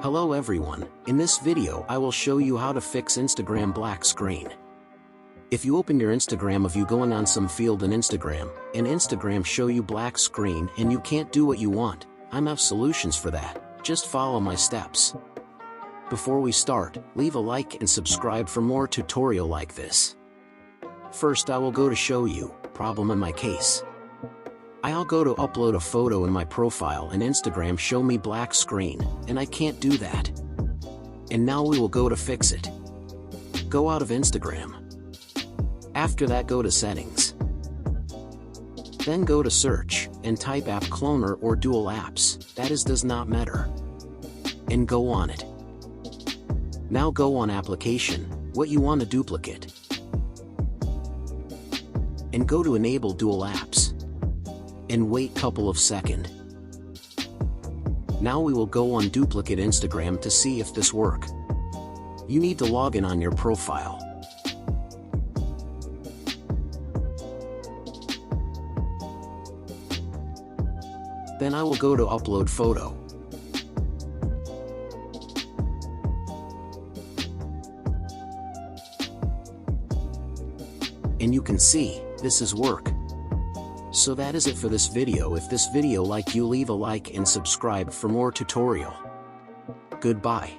Hello everyone, in this video I will show you how to fix Instagram black screen. If you open your Instagram of you going on some field in Instagram, and Instagram show you black screen and you can't do what you want, I have solutions for that, just follow my steps. Before we start, leave a like and subscribe for more tutorial like this. First I will go to show you, problem in my case. I'll go to upload a photo in my profile and Instagram show me black screen, and I can't do that. And now we will go to fix it. Go out of Instagram. After that go to settings. Then go to search, and type app cloner or dual apps, that is does not matter. And go on it. Now go on application, what you want to duplicate. And go to enable dual apps. And wait couple of second. Now we will go on duplicate Instagram to see if this work. You need to log in on your profile. Then I will go to upload photo. And you can see, this is work. So that is it for this video. If this video like you, leave a like and subscribe for more tutorial. Goodbye.